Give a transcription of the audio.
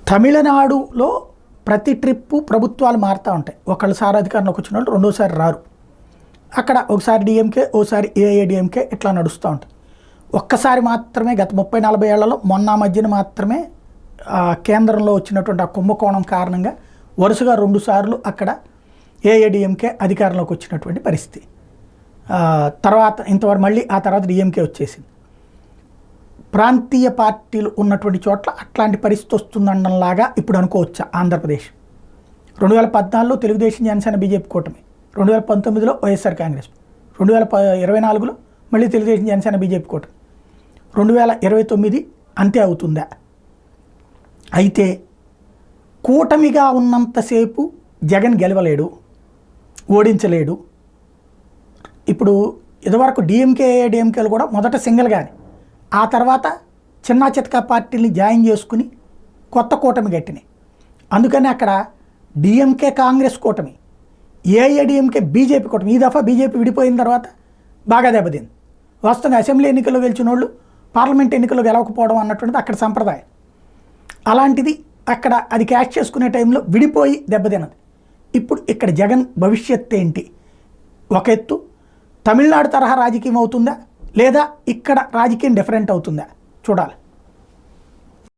తమిళనాడులో ప్రతి ట్రిప్పు ప్రభుత్వాలు మారుతూ ఉంటాయి. ఒకళ్ళు సారి అధికారంలోకి వచ్చిన వాళ్ళు రెండోసారి రారు. అక్కడ ఒకసారి డిఎంకే, ఓసారి ఏఐఏడిఎంకే ఇట్లా నడుస్తూ ఉంటుంది. ఒక్కసారి మాత్రమే గత 30-40 ఏళ్లలో మొన్న మధ్యన మాత్రమే కేంద్రంలో వచ్చినటువంటి ఆ కుంభకోణం కారణంగా వరుసగా 2 సార్లు అక్కడ ఏఐఏడిఎంకే అధికారంలోకి వచ్చినటువంటి పరిస్థితి. తర్వాత ఇంతవరకు మళ్ళీ ఆ తర్వాత డిఎంకే వచ్చేసింది. ప్రాంతీయ పార్టీలు ఉన్నటువంటి చోట్ల అట్లాంటి పరిస్థితి వస్తుందనడంలాగా ఇప్పుడు అనుకోవచ్చా ఆంధ్రప్రదేశ్? 2014లో తెలుగుదేశం, జనసేన, బీజేపీ కూటమి, 2019లో వైఎస్ఆర్ కాంగ్రెస్, 2024లో మళ్ళీ తెలుగుదేశం, జనసేన, బీజేపీ కూటమి, 2029 అంతే అవుతుందా? అయితే కూటమిగా ఉన్నంతసేపు జగన్ గెలవలేడు, ఓడించలేడు. ఇప్పుడు ఇదివరకు డిఎంకేలు కూడా మొదట సింగిల్గానే, ఆ తర్వాత చిన్న చితకా పార్టీని జాయిన్ చేసుకుని కొత్త కూటమి కట్టినాయి. అందుకని అక్కడ డిఎంకే కాంగ్రెస్ కూటమి, ఏఐఏడిఎంకే బీజేపీ కూటమి. ఈ దఫా బీజేపీ విడిపోయిన తర్వాత బాగా దెబ్బతింది. వాస్తవంగా అసెంబ్లీ ఎన్నికల్లో గెలిచిన వాళ్ళు పార్లమెంట్ ఎన్నికల్లో గెలవకపోవడం అన్నటువంటిది అక్కడ సంప్రదాయం. అలాంటిది అక్కడ అది క్యాష్ చేసుకునే టైంలో విడిపోయి దెబ్బతిన్నది. ఇప్పుడు ఇక్కడ జగన్ భవిష్యత్తు ఏంటి? ఒక ఎత్తు తమిళనాడు తరహా రాజకీయం అవుతుందా, లేదా ఇక్కడ రాజకీయం డిఫరెంట్ అవుతుందా చూడాలి.